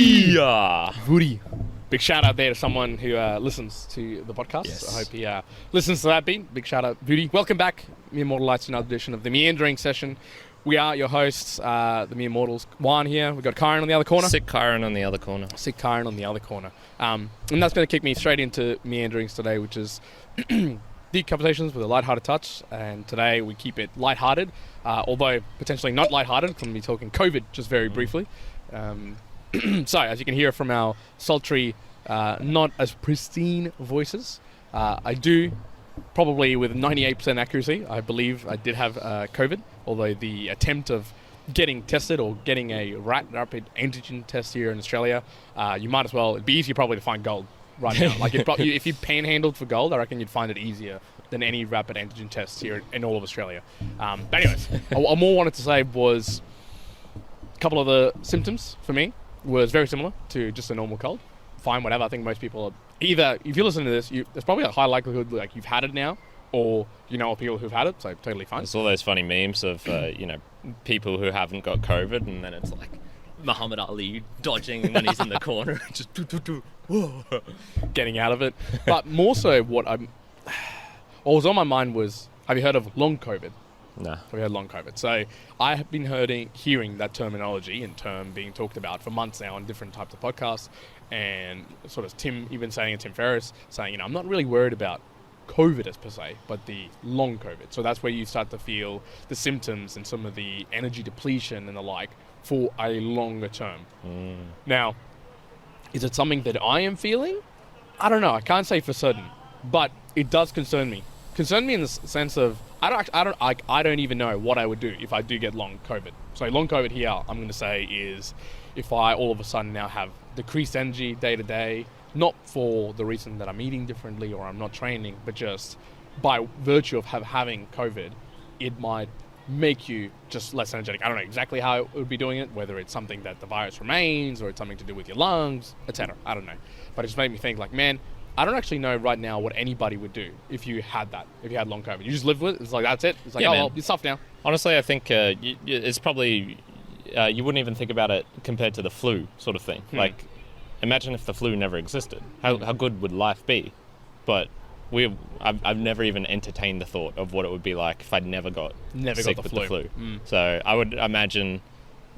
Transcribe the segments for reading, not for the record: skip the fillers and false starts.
Woody. Big shout out there to someone who listens to the podcast. Yes. I hope he listens to that beat. Big shout out, Woody. Welcome back, Mere Mortal Lights, to another edition of the Meandering session. We are your hosts, the Mere Mortals. Juan here. We've got Kyron on the other corner. Sick Kyron on the other corner. Sick Kyron on the other corner. And that's going to kick me straight into Meanderings today, which is deep conversations with a lighthearted touch. And today we keep it lighthearted, although potentially not lighthearted. I'm going to be talking COVID just very briefly. So, as you can hear from our sultry, not as pristine voices, I do, probably with 98% accuracy, I believe I did have COVID, although the attempt of getting tested or getting a rapid antigen test here in Australia, you might as well, it'd be easier probably to find gold right now. Like if you panhandled for gold, I reckon you'd find it easier than any rapid antigen test here in all of Australia. But anyways, I more wanted to say was a couple of the symptoms for me was very similar to just a normal cold. Fine, whatever. I think most people are either, if you listen to this, there's probably a high likelihood like you've had it now, or you know people who've had it, so totally fine. There's all those funny memes of people who haven't got COVID, and then it's like Muhammad Ali dodging when he's in the corner, just getting out of it. But more so, what was on my mind was, have you heard of long COVID? Nah. We had long COVID. So I have been hearing that terminology and term being talked about for months now on different types of podcasts, and sort of Tim Ferriss saying, I'm not really worried about COVID as per se, but the long COVID. So that's where you start to feel the symptoms and some of the energy depletion and the like for a longer term. Now, is it something that I am feeling? I don't know. I can't say for certain, but it does concern me. Concern me in the sense of I don't even know what I would do if I do get long COVID. So long COVID here, I'm going to say, is if I all of a sudden now have decreased energy day to day, not for the reason that I'm eating differently or I'm not training, but just by virtue of having COVID, it might make you just less energetic. I don't know exactly how it would be doing it, whether it's something that the virus remains or it's something to do with your lungs, etc. I don't know. But it just made me think like, man, I don't actually know right now what anybody would do if you had long COVID. You just live with it. It's like, that's it. It's like, well, you're soft now. Honestly, I think it's probably, you wouldn't even think about it compared to the flu sort of thing. Like, imagine if the flu never existed. How good would life be? But I've never even entertained the thought of what it would be like if I'd never got sick with the flu. So I would imagine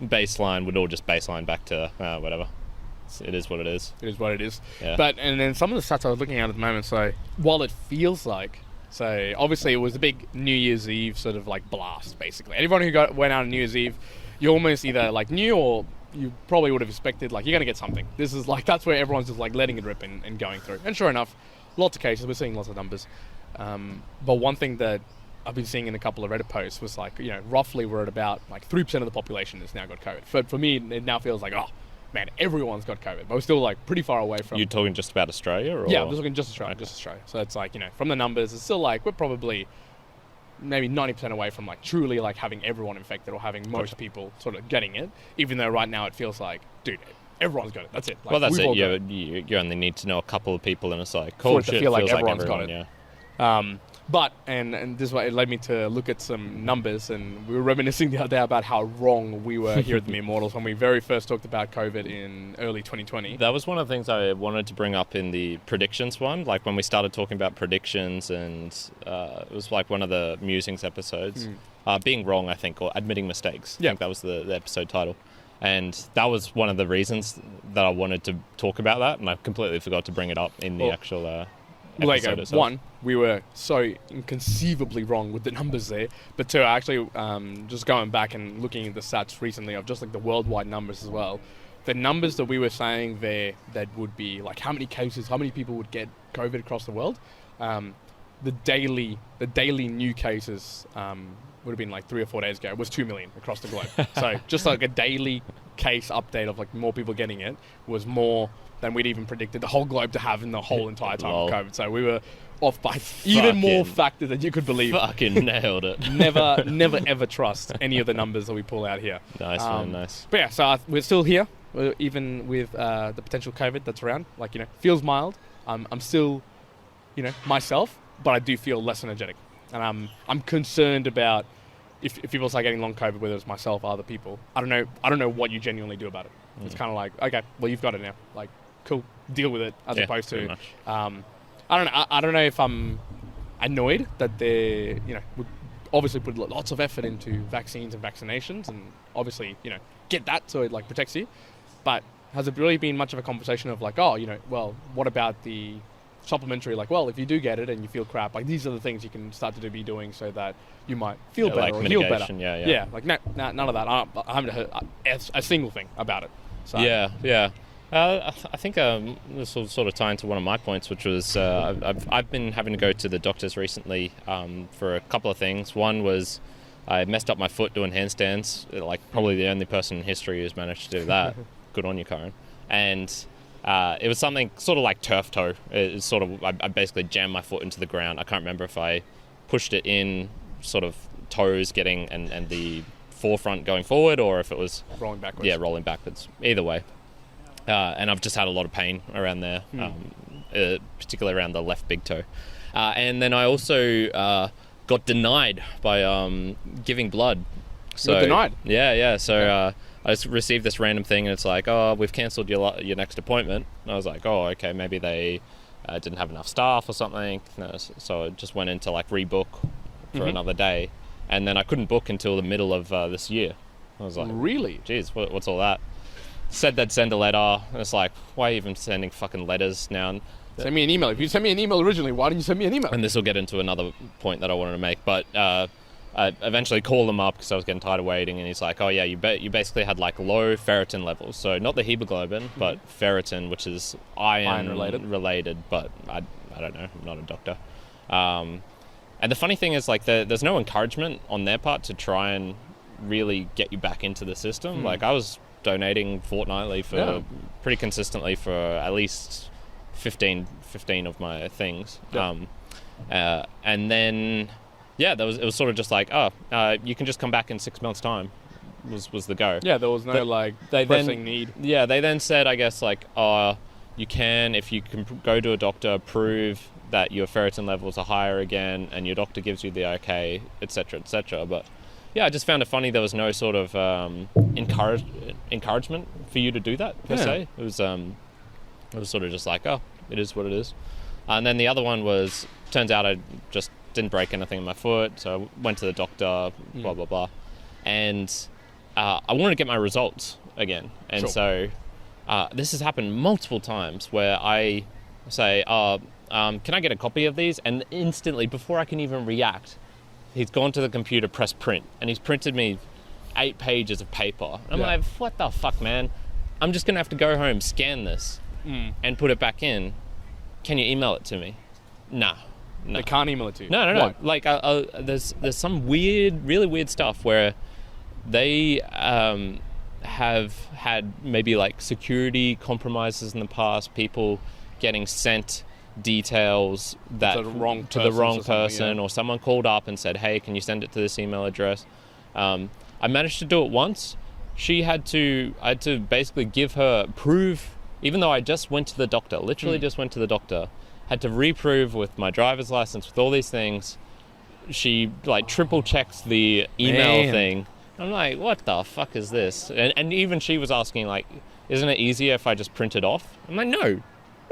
baseline would all just baseline back to whatever. It is what it is. It is what it is. Yeah. But, and then some of the stats I was looking at the moment, so while it feels like, so obviously it was a big New Year's Eve sort of like blast, basically. Anyone who went out on New Year's Eve, you almost either like knew or you probably would have expected, like, you're going to get something. This is like, that's where everyone's just like letting it rip and going through. And sure enough, lots of cases, we're seeing lots of numbers. But one thing that I've been seeing in a couple of Reddit posts was like, roughly we're at about like 3% of the population has now got COVID. But for me, it now feels like, oh, man, everyone's got COVID, but we're still like pretty far away from. You're talking just about Australia, or? Yeah, I'm just looking just Australia, okay. Just Australia. So it's like, from the numbers, it's still like we're probably maybe 90% away from like truly like having everyone infected or having most people sort of getting it. Even though right now it feels like, dude, everyone's got it. That's it. Like, well, that's it. You only need to know a couple of people, and it's like, cool shit. To feel like everyone's got it. Yeah. But, and this is what it led me to look at some numbers, and we were reminiscing the other day about how wrong we were here at the Mere Mortals when we very first talked about COVID in early 2020. That was one of the things I wanted to bring up in the predictions one, like when we started talking about predictions, and it was like one of the musings episodes. Being wrong, I think, or admitting mistakes. Yeah. I think that was the episode title. And that was one of the reasons that I wanted to talk about that, and I completely forgot to bring it up in the actual episode itself. One, we were so inconceivably wrong with the numbers there, but two, actually just going back and looking at the stats recently of just like the worldwide numbers as well, the numbers that we were saying there that would be like how many cases, how many people would get COVID across the world, the daily new cases would have been like 3 or 4 days ago, it was 2 million across the globe. So just like a daily case update of like more people getting it was more than we'd even predicted the whole globe to have in the whole entire time of COVID. So we were off by even more factors than you could believe. Fucking nailed it. Never ever trust any of the numbers that we pull out here. Nice, man, nice. But yeah, so we're still here, even with the potential COVID that's around. Like, feels mild. I'm still, myself, but I do feel less energetic. And I'm concerned about if people start getting long COVID, whether it's myself or other people, I don't know what you genuinely do about it. It's kind of like, okay, well, you've got it now. Like, cool, deal with it, as opposed to, I don't know if I'm annoyed that they, would obviously put lots of effort into vaccines and vaccinations, and obviously, get that so it like protects you. But has it really been much of a conversation of like, well, what about the supplementary? Like, well, if you do get it and you feel crap, like these are the things you can start to be doing so that you might feel better like or heal better. Yeah. Like none of that. I haven't heard a single thing about it. So. Yeah. I think this will sort of tie into one of my points, which was I've been having to go to the doctors recently for a couple of things. One was I messed up my foot doing handstands, like probably the only person in history who's managed to do that. Good on you, Karen. And it was something sort of like turf toe. It's sort of I basically jammed my foot into the ground. I can't remember if I pushed it in sort of toes getting and the forefront going forward, or if it was rolling backwards. Yeah, rolling backwards. Either way. And I've just had a lot of pain around there, particularly around the left big toe. And then I also got denied by giving blood. So, you were denied? Yeah. So I just received this random thing, and it's like, oh, we've cancelled your next appointment. And I was like, oh, okay, maybe they didn't have enough staff or something. No, so I just went in to like rebook for another day. And then I couldn't book until the middle of this year. I was like, really? Geez, what's all that? Said they'd send a letter, and it's like, why are you even sending fucking letters now? Send me an email. If you sent me an email originally, why didn't you send me an email? And this will get into another point that I wanted to make, but I eventually called them up because I was getting tired of waiting, and he's like, oh yeah, you basically had like low ferritin levels, so not the hemoglobin, but ferritin, which is iron related, but I don't know, I'm not a doctor. And the funny thing is, like, there's no encouragement on their part to try and really get you back into the system. Like, I was donating fortnightly for pretty consistently for at least 15 of my things. And then it was sort of just like, you can just come back in 6 months' time was the go. Yeah, there was no pressing need. Yeah, they then said, I guess, like, you can, if you can go to a doctor, prove that your ferritin levels are higher again, and your doctor gives you the okay, etc., etc. But yeah, I just found it funny there was no sort of encouragement for you to do that per se. It was sort of just like, oh, it is what it is. And then the other one was, turns out I just didn't break anything in my foot, so I went to the doctor, blah blah blah, and I wanted to get my results again, and so this has happened multiple times where I say, can I get a copy of these? And instantly, before I can even react, he's gone to the computer, pressed print, and he's printed me 8 pages of paper. And I'm like, what the fuck, man? I'm just going to have to go home, scan this, and put it back in. Can you email it to me? No. They can't email it to you? No. What? Like, there's some really weird stuff where they have had maybe, like, security compromises in the past, people getting sent details that to the wrong person, or someone called up and said, hey, can you send it to this email address? I managed to do it once. I had to basically give her proof, even though I just went to the doctor, literally just went to the doctor, had to reprove with my driver's license, with all these things. She like triple checks the email thing. I'm like, what the fuck is this? And even she was asking, like, isn't it easier if I just print it off? I'm like, no,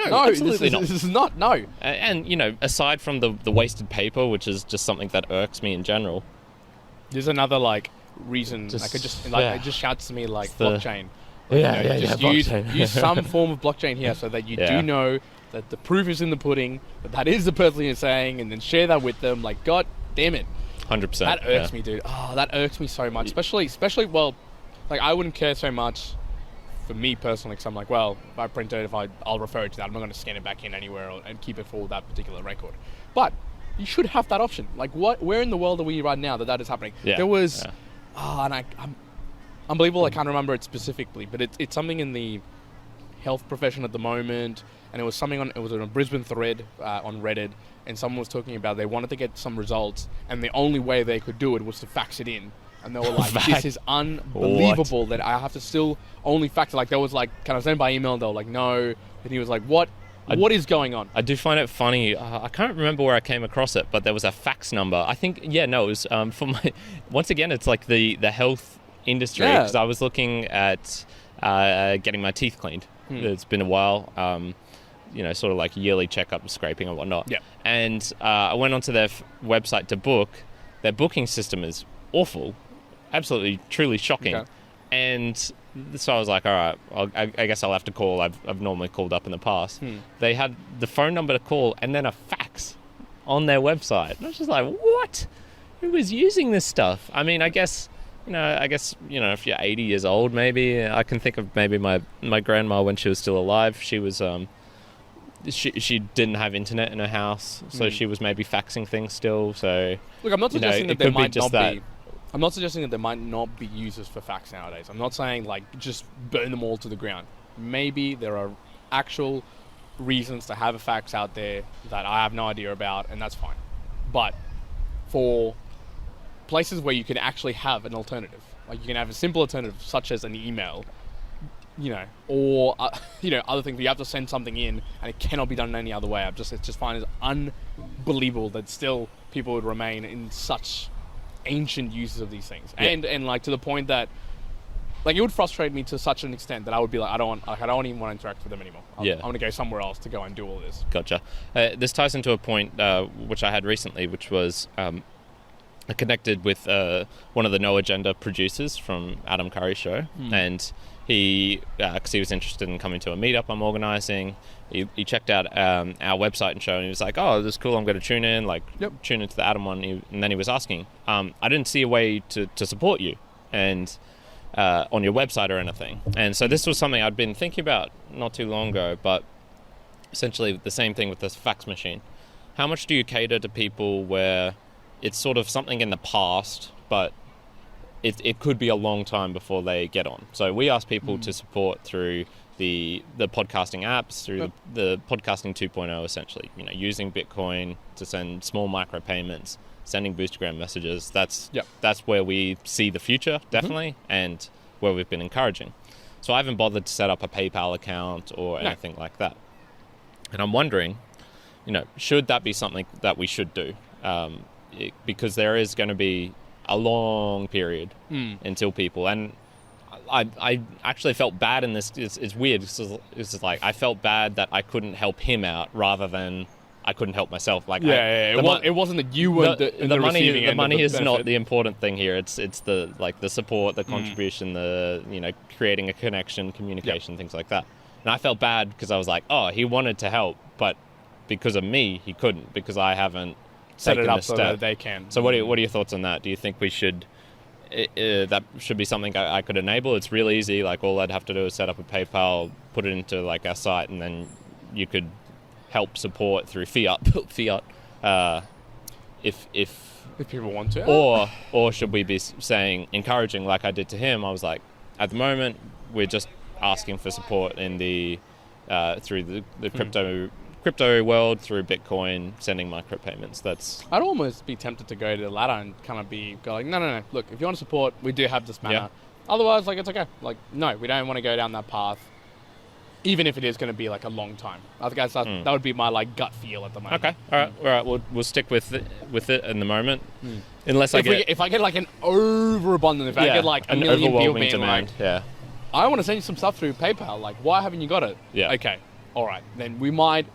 absolutely not. This is not, no. And you know, aside from the wasted paper, which is just something that irks me in general, there's another like reason. It just shouts to me like blockchain. Use some form of blockchain here so that you do know that the proof is in the pudding, that is the person you're saying, and then share that with them. Like, god damn it, 100%. That irks me, dude. Oh, that irks me so much. Especially, well, like I wouldn't care so much. For me personally, because I'm like, well, if I print it, I'll refer it to that. I'm not going to scan it back in anywhere and keep it for that particular record. But you should have that option. Like, where in the world are we right now that is happening? Yeah. There was, and I'm unbelievable. I can't remember it specifically, but it's something in the health profession at the moment, and it was something on a Brisbane thread on Reddit, and someone was talking about they wanted to get some results, and the only way they could do it was to fax it in. And they were like, this is unbelievable. What? That I have to still only fax it. Like, there was like, can I send by email? And they were like, no. And he was like, what What is going on? I do find it funny. I can't remember where I came across it, but there was a fax number. I think, it was for my... Once again, it's like the health industry, because I was looking at getting my teeth cleaned. It's been a while. Sort of like yearly checkup, scraping and whatnot. Yeah. And I went onto their website to book. Their booking system is awful. Absolutely, truly shocking. Okay. And so I was like, all right, I guess I'll have to call. I've normally called up in the past. They had the phone number to call and then a fax on their website. And I was just like, what? Who is using this stuff? I mean, I guess, if you're 80 years old, maybe. I can think of maybe my grandma when she was still alive. She was... She didn't have internet in her house, so she was maybe faxing things still. So look, I'm not suggesting that there might not that. be. I'm not suggesting that there might not be users for fax nowadays. I'm not saying like just burn them all to the ground. Maybe there are actual reasons to have a fax out there that I have no idea about, and that's fine. But for places where you can actually have an alternative, like you can have a simple alternative such as an email. Or other things. You have to send something in, and it cannot be done in any other way. It's just find it unbelievable that still people would remain in such ancient uses of these things, and like to the point that like it would frustrate me to such an extent that I would be like, I don't even want to interact with them anymore. I want to go somewhere else to go and do all this. Gotcha. This ties into a point which I had recently, which was I connected with one of the No Agenda producers from Adam Curry's show, and he, because he was interested in coming to a meetup I'm organising, he checked out our website and show, and he was like, oh, this is cool, I'm going to tune in, tune into the Adam one, and then he was asking, I didn't see a way to support you and on your website or anything. And so this was something I'd been thinking about not too long ago, but essentially the same thing with this fax machine. How much do you cater to people where it's sort of something in the past, but it could be a long time before they get on? So we ask people to support through the podcasting apps, through the podcasting 2.0, essentially, using Bitcoin to send small micropayments, sending boostergram messages. That's where we see the future, definitely, and where we've been encouraging. So I haven't bothered to set up a PayPal account or anything like that. And I'm wondering, should that be something that we should do? Because there is going to be a long period until people, and I actually felt bad in this. It's weird. It's like I felt bad that I couldn't help him out rather than I couldn't help myself. Like it wasn't that you were the money. The money is benefit. not the important thing here. It's the support, the contribution, the creating a connection, communication, things like that. And I felt bad because I was like, oh, he wanted to help, but because of me, he couldn't, because I haven't set it up so that they can. So what are your thoughts on that? Do you think we should that should be something I could enable? It's real easy. Like all I'd have to do is set up a PayPal, put it into like our site, and then you could help support through fiat if people want to. Or should we be saying, encouraging, like I did to him? I was like, at the moment we're just asking for support in the through the crypto world, through Bitcoin, sending micropayments. I'd almost be tempted to go to the latter and kind of go like, no, look, if you want to support, we do have this manner. Otherwise, like, it's okay. Like, no, we don't want to go down that path, even if it is going to be like a long time. I think that would be my like gut feel at the moment. Okay, all right. We'll stick with it in the moment, unless if I get like an overabundant, if I get like a million people being demand, like, I want to send you some stuff through PayPal. Like, why haven't you got it? Yeah. Okay, all right. Then we might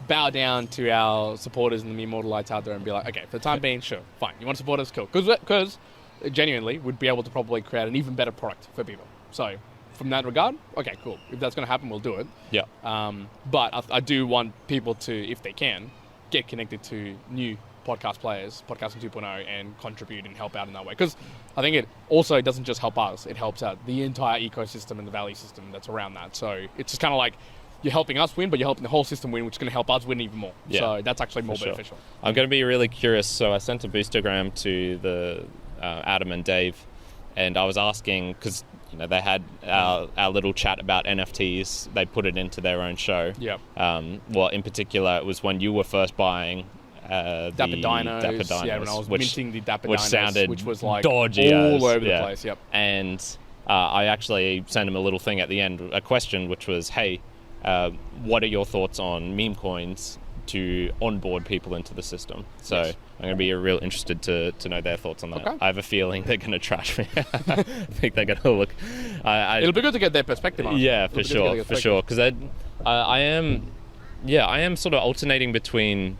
bow down to our supporters and the immortal lights out there and be like, okay, for the time being, sure, fine. You want to support us? Cool. Because genuinely, we'd be able to probably create an even better product for people. So from that regard, okay, cool. If that's going to happen, we'll do it. Yeah. But I do want people to, if they can, get connected to new podcast players, Podcasting 2.0, and contribute and help out in that way. Because I think it also doesn't just help us, it helps out the entire ecosystem and the value system that's around that. So it's just kind of like, you're helping us win, but you're helping the whole system win, which is going to help us win even more. Yeah, so that's actually more beneficial. I'm going to be really curious. So I sent a boostergram to the Adam and Dave, and I was asking, because they had our little chat about NFTs. They put it into their own show. Yeah. Well, in particular, it was when you were first buying Dapper Dinos. Yeah, when I was minting the Dapper which Dinos, sounded which was like dodgy all over the place. Yep. And I actually sent him a little thing at the end, a question, which was, hey, what are your thoughts on meme coins to onboard people into the system? So I'm going to be real interested to know their thoughts on that. Okay. I have a feeling they're going to trash me. I think they're going to look... It'll be good to get their perspective on it. Yeah, for sure. Because I am sort of alternating between...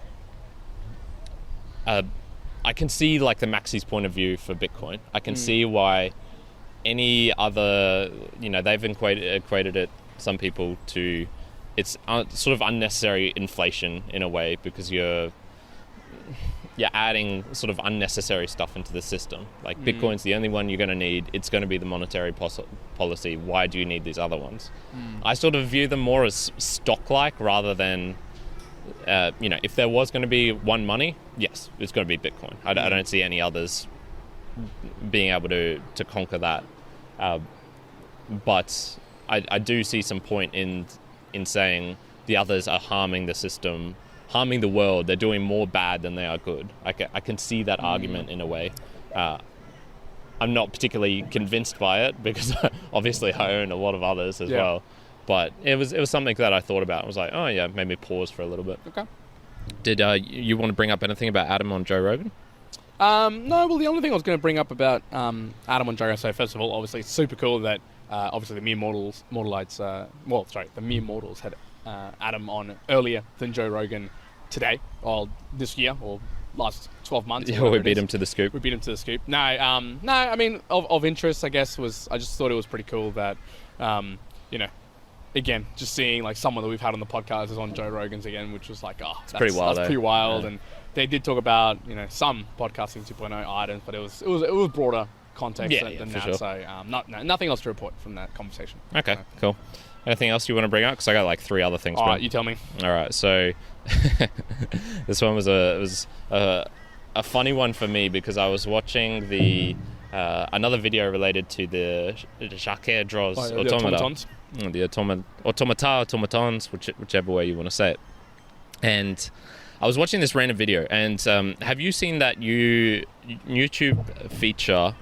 I can see like the maxis point of view for Bitcoin. I can see why any other... they've equated it, some people, to... It's sort of unnecessary inflation in a way, because you're adding sort of unnecessary stuff into the system. Like Bitcoin's the only one you're going to need. It's going to be the monetary policy. Why do you need these other ones? I sort of view them more as stock-like rather than, if there was going to be one money, yes, it's going to be Bitcoin. I don't see any others being able to conquer that. But I do see some point in saying the others are harming the system, harming the world. They're doing more bad than they are good. I can see that argument in a way. I'm not particularly convinced by it, because obviously I own a lot of others as well. But it was something that I thought about. I was like, oh yeah, made me pause for a little bit. Okay. Did you want to bring up anything about Adam on Joe Rogan? No, well, the only thing I was going to bring up about Adam on Joe Rogan, so first of all, obviously it's super cool that obviously the mere mortals had Adam on earlier than Joe Rogan today, or this year, or last 12 months. Yeah, we beat him to the scoop. No, I mean, of interest, I guess, I just thought it was pretty cool that, again, just seeing like someone that we've had on the podcast is on Joe Rogan's again, which was like, that's pretty wild. That's pretty wild. Yeah. And they did talk about, some podcasting 2.0 items, but it was broader context than that. Sure. So nothing else to report from that conversation. Okay, cool. Anything else you want to bring up? Because I got like 3 other things. All right, you tell me. All right, so this one was a funny one for me, because I was watching another video related to the Jacques Draws automatons. The automatons, whichever way you want to say it. And I was watching this random video, and have you seen that YouTube feature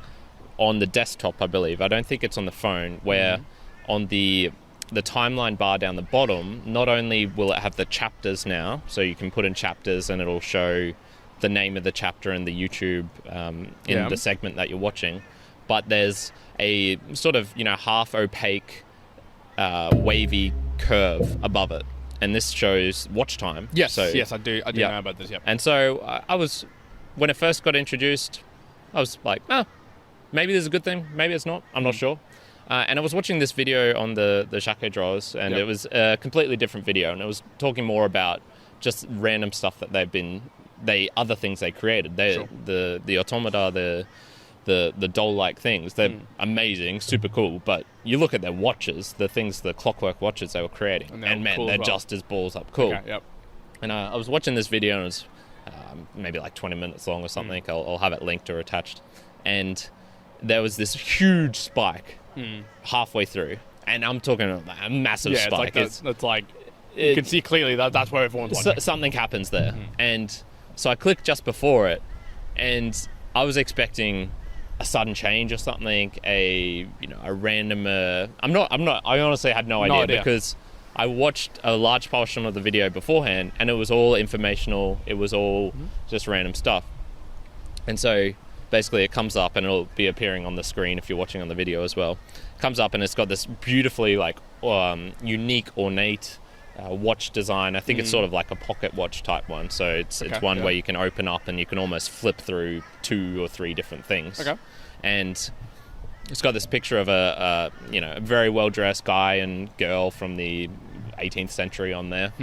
on the desktop, I believe? I don't think it's on the phone, where on the timeline bar down the bottom, not only will it have the chapters now, so you can put in chapters and it'll show the name of the chapter and the YouTube in the segment that you're watching, but there's a sort of, half opaque wavy curve above it. And this shows watch time. Yes, I do know about this, And so when it first got introduced, I was like, maybe this is a good thing, maybe it's not, I'm not sure. And I was watching this video on the Jacques Draws, and it was a completely different video, and it was talking more about just random stuff that other things they created. The automata, the doll-like things, they're amazing, super cool, but you look at their watches, the clockwork watches they were creating, and man, cool, they're just as balls up cool. Okay, yep. And I was watching this video, and it was maybe like 20 minutes long or something. I'll have it linked or attached. And there was this huge spike halfway through, and I'm talking about a massive spike. It's like you can see clearly that's where everyone's watching. Something happens there. And so I clicked just before it, and I was expecting a sudden change or something, a random. I honestly had no idea, because I watched a large portion of the video beforehand, and it was all informational. It was all just random stuff. And so basically it comes up, and it'll be appearing on the screen if you're watching on the video as well. It comes up, and it's got this beautifully unique, ornate watch design. I think it's sort of like a pocket watch type one. So it's one where you can open up and you can almost flip through 2 or 3 different things. Okay. And it's got this picture of a very well-dressed guy and girl from the 18th century on there.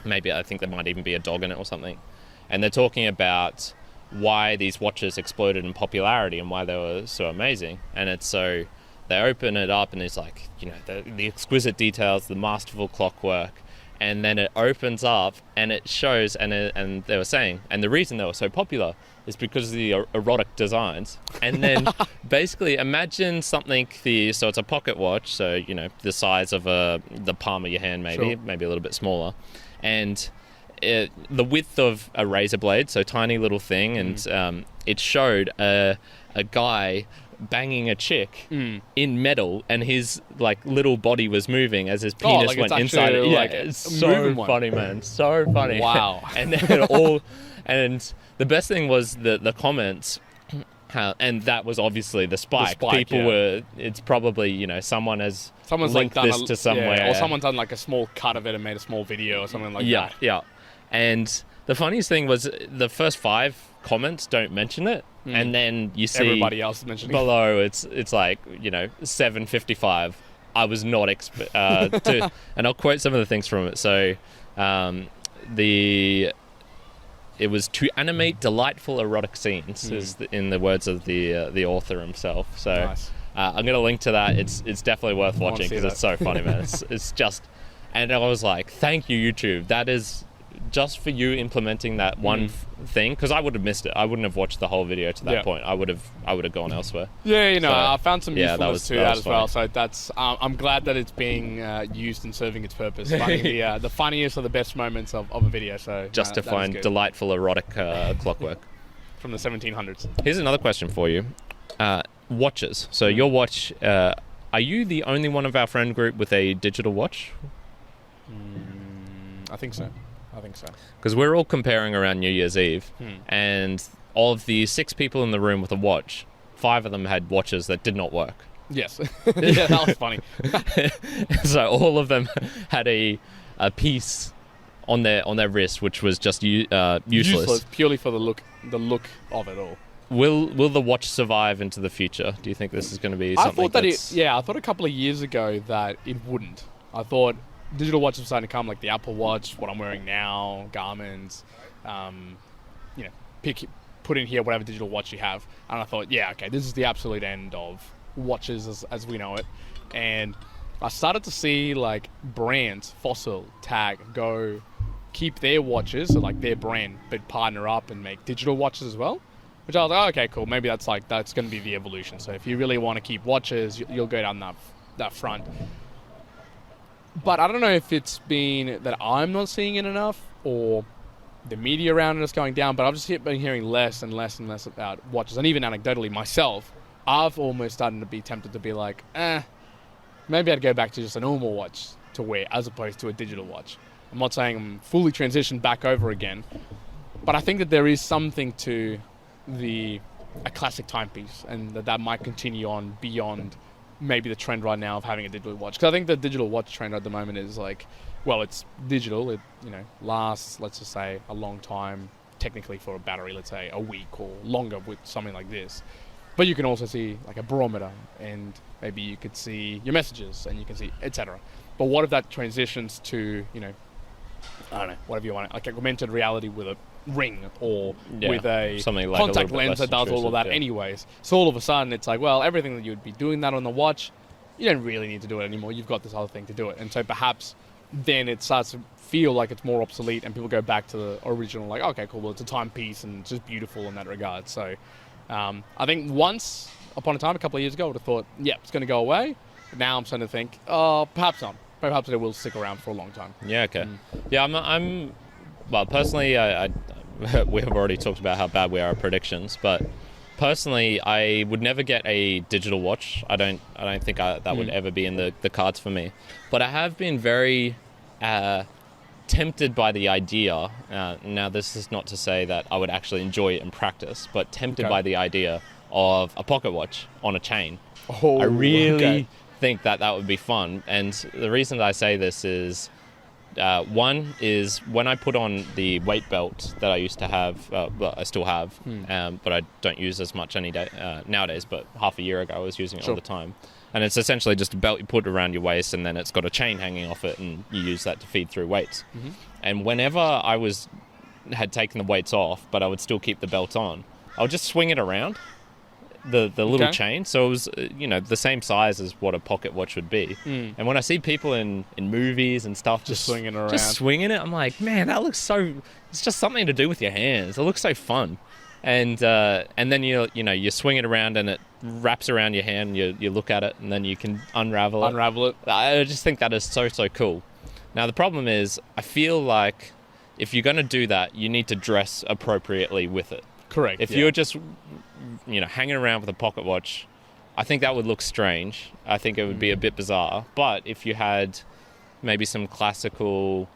Maybe I think there might even be a dog in it or something. And they're talking about why these watches exploded in popularity and why they were so amazing. And it's so they open it up, and it's like, the exquisite details, the masterful clockwork, and then it opens up and it shows, and they were saying, and the reason they were so popular is because of the erotic designs. And then basically imagine something, so it's a pocket watch, so the size of the palm of your hand, maybe a little bit smaller, and the width of a razor blade, so tiny little thing, and it showed a guy banging a chick in metal, and his like little body was moving as his penis like went it's inside it. actually, Yeah, like, it's a so moving one. funny, man. So funny. Wow. And then and the best thing was the comments. And that was obviously the spike. People were. It's probably someone's Someone's linked like done this to somewhere, or someone's done like a small cut of it and made a small video or something like that. Yeah. And the funniest thing was the first 5 comments don't mention it, and then you see Everybody else mentioning below. It's like 7:55. I was not to, and I'll quote some of the things from it. So, it was to animate delightful erotic scenes, in the words of the author himself. So Nice. I'm going to link to that. It's definitely worth watching see because that. it's so funny, man. It's just, and I was like, thank you, YouTube. That is just for you implementing that one thing, because I would have missed it. I wouldn't have watched the whole video to that point. I would have gone elsewhere. Yeah, So, I found some usefulness to that as funny. well. So that's I'm glad that it's being used and serving its purpose. Finding the funniest or the best moments of a video. So Just to that find is good. delightful erotic clockwork. From the 1700s. Here's another question for you. Watches. So your watch, are you the only one of our friend group with a digital watch? I think so. Because we're all comparing around New Year's Eve, and of the 6 people in the room with a watch, 5 of them had watches that did not work. Yes. Yeah, that was funny. So all of them had a piece on their wrist, which was just useless. Purely for the look of it all. Will the watch survive into the future? Do you think this is going to be something I thought a couple of years ago that it wouldn't. I thought digital watches were starting to come, like the Apple Watch, what I'm wearing now, Garmin's, put in here whatever digital watch you have. And I thought, yeah, okay, this is the absolute end of watches as we know it. And I started to see like brands, Fossil, Tag, Go, keep their watches, so like their brand, but partner up and make digital watches as well. Which I was like, oh, okay, cool. Maybe that's going to be the evolution. So if you really want to keep watches, you'll go down that front. But I don't know if it's been that I'm not seeing it enough or the media around it is going down, but I've just been hearing less and less and less about watches. And even anecdotally myself, I've almost started to be tempted to be like, maybe I'd go back to just a normal watch to wear as opposed to a digital watch. I'm not saying I'm fully transitioned back over again, but I think that there is something to a classic timepiece, and that might continue on beyond maybe the trend right now of having a digital watch. Because I think the digital watch trend at the moment is like, well, it's digital. It lasts, let's just say, a long time. Technically, for a battery, let's say a week or longer with something like this. But you can also see like a barometer, and maybe you could see your messages, and you can see etc. But what if that transitions to I don't know, whatever you want, like augmented reality with a ring or with a something like contact lens that does all of that anyways. So all of a sudden it's like, well, everything that you would be doing that on the watch, you don't really need to do it anymore. You've got this other thing to do it. And so perhaps then it starts to feel like it's more obsolete and people go back to the original, like, okay, cool, well, it's a timepiece and it's just beautiful in that regard. So I think once upon a time, a couple of years ago, I would have thought, yeah, it's going to go away. But now I'm starting to think, perhaps not. Perhaps it will stick around for a long time. Yeah, okay. Yeah, I'm well, personally, we have already talked about how bad we are at predictions, but personally, I would never get a digital watch. I don't think that would ever be in the cards for me. But I have been very tempted by the idea. Now, this is not to say that I would actually enjoy it in practice, but tempted by the idea of a pocket watch on a chain. I really think that would be fun. And the reason that I say this is, one is when I put on the weight belt that I used to have, well, I still have, but I don't use as much nowadays, but half a year ago I was using it all the time. And it's essentially just a belt you put around your waist, and then it's got a chain hanging off it, and you use that to feed through weights. And whenever I had taken the weights off, but I would still keep the belt on, I would just swing it around, the little chain, so it was the same size as what a pocket watch would be. And when I see people in movies and stuff just swinging it, I'm like, man, that looks so, it's just something to do with your hands. It looks so fun. And then you swing it around and it wraps around your hand, you look at it, and then you can unravel it. I just think that is so cool. Now the problem is, I feel like if you're going to do that, you need to dress appropriately with it. Correct. If you're just hanging around with a pocket watch, I think that would look strange. I think it would be a bit bizarre. But if you had maybe some classical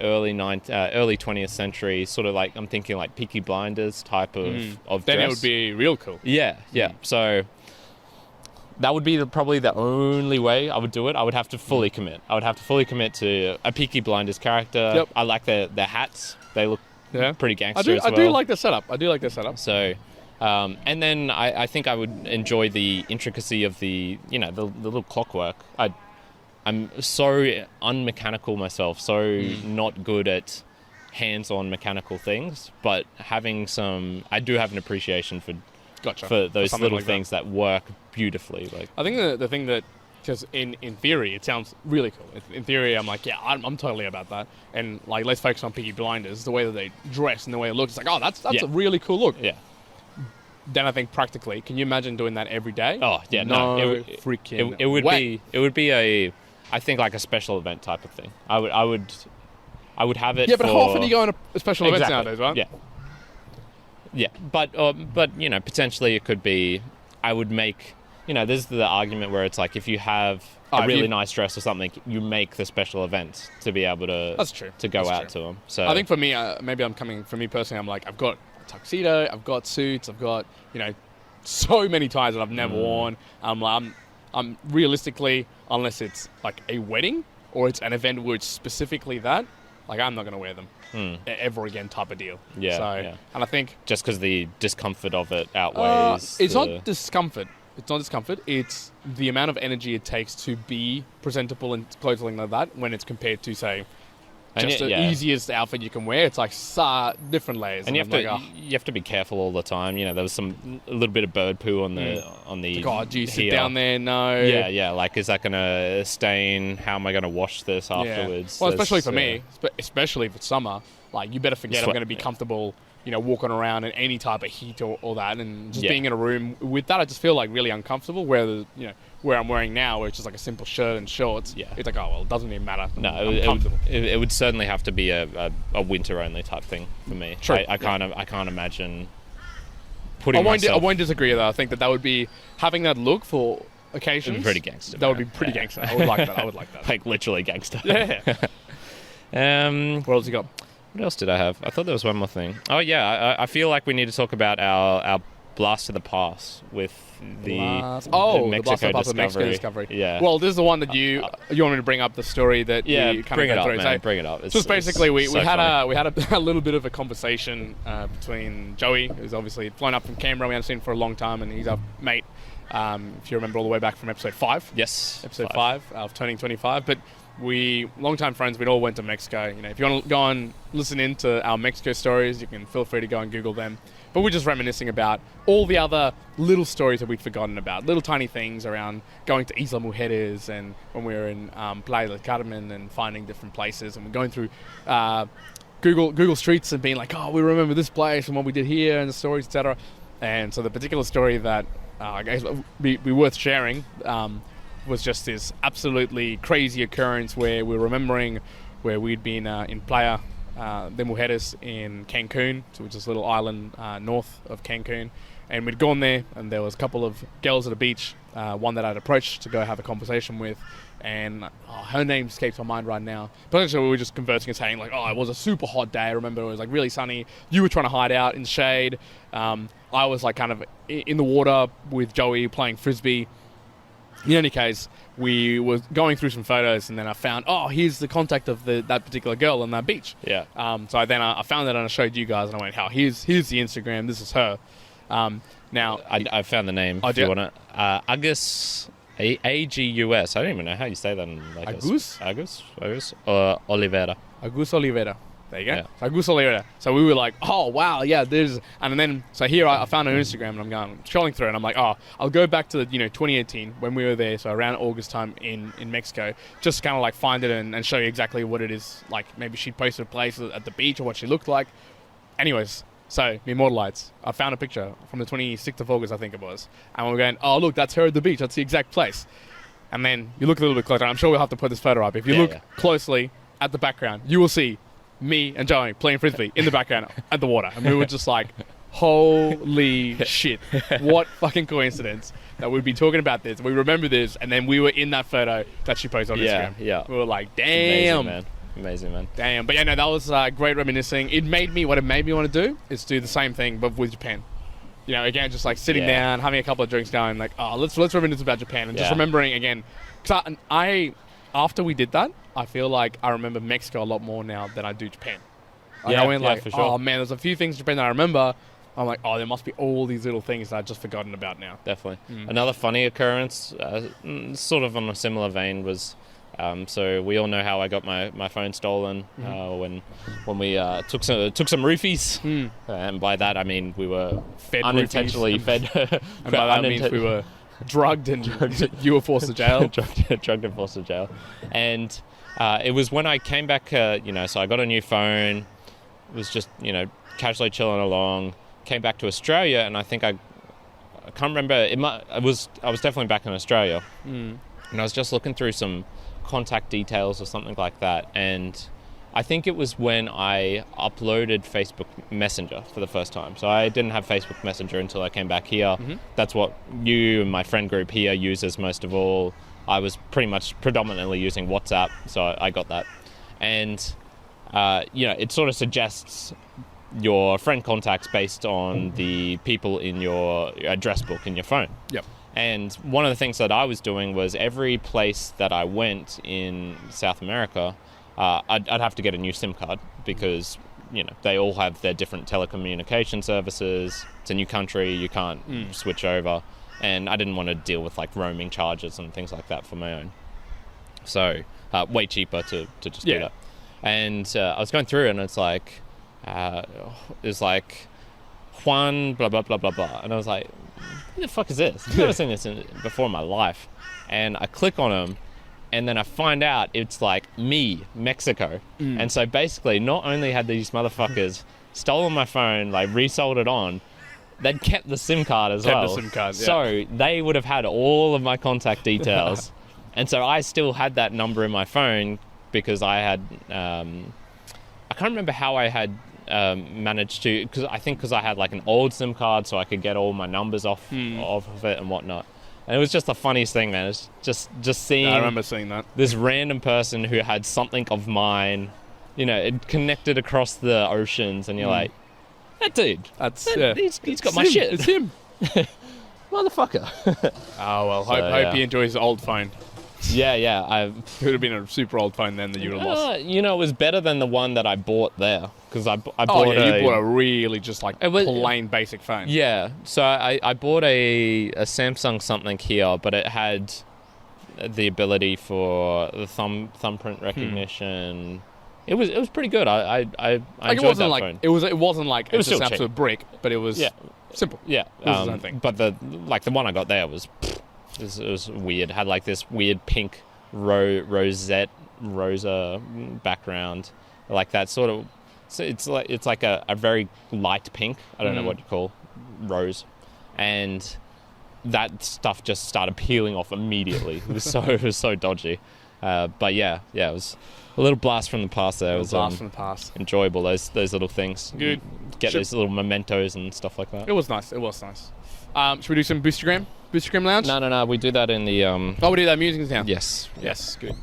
early 20th century sort of like, I'm thinking like Peaky Blinders type of dress. Then it would be real cool. Yeah. So that would be probably the only way I would do it. I would have to fully commit. I would have to fully commit to a Peaky Blinders character. Yep. I like their hats. They look pretty gangster as well. I do like the setup. So, and then I think I would enjoy the intricacy of the little clockwork. I'm so unmechanical myself, so not good at hands-on mechanical things, but I do have an appreciation for those little things that work beautifully. Like, I think the thing that, just in theory, it sounds really cool. In theory, I'm like, yeah, I'm totally about that. And like, let's focus on Peaky Blinders, the way that they dress and the way it looks. It's like, oh, that's a really cool look. Yeah. Then I think practically, can you imagine doing that every day? Oh yeah, no, it would be a, I think, like a special event type of thing. I would have it. Yeah, but how often do you go on a special event nowadays, right? Yeah, but potentially it could be. I would make. There's the argument where it's like if you have a really nice dress or something, you make the special event to be able to. That's true. To go out to them. So I think for me, for me personally, I'm like, I've got a tuxedo, I've got suits, I've got so many ties that I've never worn. I'm realistically, unless it's like a wedding or it's an event where it's specifically that, like I'm not going to wear them ever again type of deal. Yeah. So, yeah. And I think just because the discomfort of it outweighs. It's not discomfort. It's not discomfort. It's the amount of energy it takes to be presentable and clothing like that when it's compared to, say, just the easiest outfit you can wear. It's like different layers. And you have to be careful all the time. There was a little bit of bird poo on the God, do you sit down there? No. Yeah. Like, is that going to stain? How am I going to wash this afterwards? Well, especially for me, especially if it's summer. Like, you better forget I'm going to be comfortable. Walking around in any type of heat or that, and just being in a room with that, I just feel like really uncomfortable. Where where I'm wearing now, where it's just like a simple shirt and shorts. Yeah, it's like, oh well, it doesn't even matter. No, I'm comfortable. It would certainly have to be a winter only type thing for me. True. I can't imagine putting I won't disagree though. I think that would be having that look for occasions. It'd be pretty gangster. That would be pretty gangster. I would like that. Like literally gangster. Yeah. What else you got? What else did I have? I thought there was one more thing. Oh yeah, I feel like we need to talk about our blast to the past with the Mexico discovery. Yeah. Well, this is the one that you want me to bring up the story that we kind bring of it up, through. man. Bring it up. Just basically, we had a little bit of a conversation between Joey, who's obviously flown up from Canberra. We haven't seen him for a long time, and he's our mate. If you remember all the way back from episode 5. Yes. Episode 5 of turning 25, but. We long-time friends. We all went to Mexico. If you want to go and listen into our Mexico stories, you can feel free to go and Google them. But we're just reminiscing about all the other little stories that we'd forgotten about, little tiny things around going to Isla Mujeres and when we were in Playa del Carmen and finding different places, and we're going through Google Streets and being like, oh, we remember this place and what we did here and the stories, etc. And so the particular story that I guess would be worth sharing. Was just this absolutely crazy occurrence where we're remembering where we'd been in Playa de Mujeres in Cancun, so which is a little island north of Cancun, and we'd gone there, and there was a couple of girls at the beach, one that I'd approached to go have a conversation with, and her name escapes my mind right now. But actually, we were just conversing and saying like, oh, it was a super hot day. I remember it was like really sunny. You were trying to hide out in the shade. I was like kind of in the water with Joey playing frisbee. In any case, we were going through some photos, and then I found, here's the contact of that particular girl on that beach. Yeah. So I found that and I showed you guys, and I went, here's the Instagram. This is her. Now I found the name. If you want it, Agus, Agus. I don't even know how you say that. Agus Oliveira. Agus Oliveira. There you go. Yeah. So Agus Oliveira. So we were like, oh wow, yeah. And then so here I found her Instagram, and I'm going scrolling through, and I'm like, I'll go back to 2018 when we were there, so around August time in Mexico, just kind of like find it and show you exactly what it is like. Maybe she posted a place at the beach or what she looked like. Anyways, so the Immortalites. I found a picture from the 26th of August, I think it was, and we're going, oh look, that's her at the beach. That's the exact place. And then you look a little bit closer. I'm sure we'll have to put this photo up. If you look closely at the background, you will see me and Joey playing frisbee in the background at the water. And we were just like, Holy shit. What fucking coincidence that we'd be talking about this. We remember this, and then we were in that photo that she posted on Instagram. Yeah. We were like, damn. Amazing, man. Damn. But yeah, no, that was great reminiscing. What it made me want to do is do the same thing, but with Japan. You know, again, just like sitting down, having a couple of drinks going, like, oh, let's reminisce about Japan. And just remembering again, because after we did that, I feel like I remember Mexico a lot more now than I do Japan. Like, I went like, for sure. Oh man, there's a few things in Japan that I remember. I'm like, oh, there must be all these little things that I've just forgotten about now. Definitely. Another funny occurrence, sort of on a similar vein, was so we all know how I got my phone stolen when we took some roofies, and by that I mean we were unintentionally fed. And by that means we were drugged and you were forced to jail. drugged and forced to jail. And it was when I came back, so I got a new phone, was just, casually chilling along, came back to Australia, and I think I can't remember, I was definitely back in Australia, and I was just looking through some contact details or something like that, and I think it was when I uploaded Facebook Messenger for the first time. So I didn't have Facebook Messenger until I came back here. That's what you and my friend group here uses most of all. I was predominantly using WhatsApp, so I got that. And, it sort of suggests your friend contacts based on the people in your address book in your phone. Yep. And one of the things that I was doing was every place that I went in South America, I'd have to get a new SIM card because, they all have their different telecommunication services. It's a new country, you can't switch over. And I didn't want to deal with like roaming charges and things like that for my own. So way cheaper to just do that. And I was going through and it's like Juan blah blah blah blah blah, and I was like, who the fuck is this? I've never seen this before in my life. And I click on him, and then I find out it's like me, Mexico. And so basically, not only had these motherfuckers stolen my phone, like resold it on, they'd kept the SIM card as well. The SIM card, yeah. So they would have had all of my contact details. And so I still had that number in my phone because I had, I can't remember how I had managed to, because I had like an old SIM card so I could get all my numbers off of it and whatnot. And it was just the funniest thing, man. It's just seeing. I remember seeing that. This random person who had something of mine, it connected across the oceans, and you're like, that dude. He's got my shit. It's him. Motherfucker. Oh, well, hope he enjoys his old phone. Yeah. It would have been a super old phone then that you would have lost. It was better than the one that I bought there. Because I bought you bought a really just like plain basic phone. Yeah. So I bought a Samsung something here, but it had the ability for the thumbprint recognition. It was pretty good. I enjoyed that phone. It wasn't like it was just still an absolute brick, but it was simple. Yeah. It was its own thing. But the one I got there was it was weird. It had like this weird pink rosa background, like that sort of. So it's like a very light pink. I don't know what you call rose, and that stuff just started peeling off immediately. It was so dodgy. But yeah, it was a little blast from the past there. It was blast from the past. Enjoyable, those little things. Good. Get those little mementos and stuff like that. It was nice. Should we do some Boostergram Lounge? No. We do that in the. We do that Musings now. Yes. Good.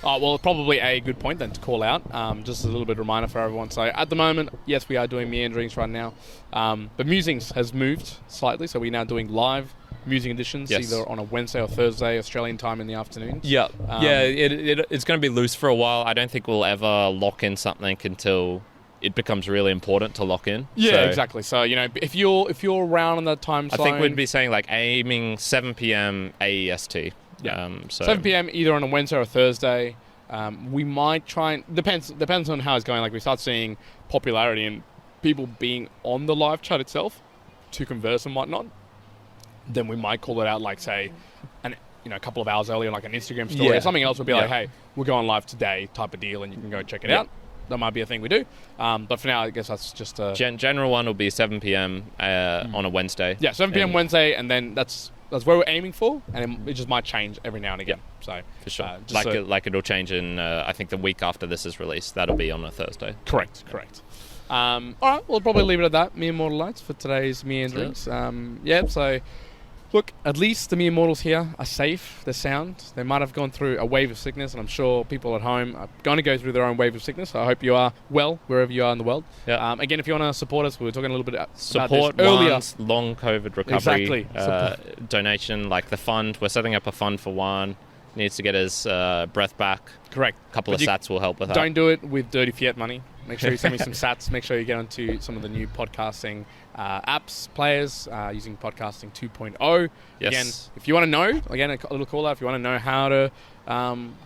Oh, well, probably a good point then to call out. Just a little bit of reminder for everyone. So at the moment, yes, we are doing Meanderings right now. But Musings has moved slightly, so we're now doing live Musing editions, either on a Wednesday or Thursday, Australian time in the afternoon. Yeah. It's going to be loose for a while. I don't think we'll ever lock in something until it becomes really important to lock in. Yeah, exactly. So, if you're around on that time zone... I think we'd be saying like aiming 7 p.m. AEST. Yeah. 7 p.m. either on a Wednesday or Thursday. We might try and... Depends on how it's going. Like, we start seeing popularity and people being on the live chat itself to converse and whatnot. Then we might call it out, like, say, a couple of hours earlier, like an Instagram story or something else would be like, hey, we're going live today type of deal, and you can go check it out. That might be a thing we do. But for now, I guess that's just a... General one will be 7 p.m. On a Wednesday. Yeah, 7 p.m. Wednesday, and then that's where we're aiming for, and it just might change every now and again. So for sure, it'll change in I think the week after this is released. That'll be on a Thursday. Correct. All right, we'll probably leave it at that. Mere Mortal Lights for today's Meanderings. So look, at least the mere mortals here are safe. They're sound. They might have gone through a wave of sickness, and I'm sure people at home are going to go through their own wave of sickness. So I hope you are well wherever you are in the world. Yeah. Again, if you want to support us, we were talking a little bit about support this earlier. Juan's long COVID recovery Exactly. donation, like the fund. We're setting up a fund for Juan. Needs to get his breath back. Correct. A couple of sats will help with that. Don't do it with dirty fiat money. Make sure you send me some sats. Make sure you get onto some of the new podcasting apps, players, using podcasting 2.0. Yes. Again, if you want to know, again, a little call out, if you want to know how to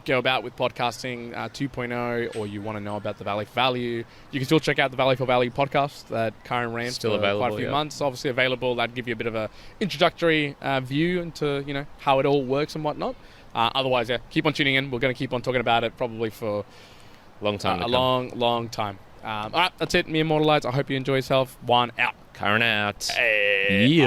go about with podcasting 2.0, or you want to know about the Value for Value, you can still check out the Value for Value podcast that Karen ran for quite a few months. Obviously available. That'd give you a bit of a introductory view into how it all works and whatnot. Otherwise, keep on tuning in. We're going to keep on talking about it probably for long time. Long time. All right, that's it. Me and Mortal Lights. I hope you enjoy yourself. Juan out. Karen out. Hey. Yeah.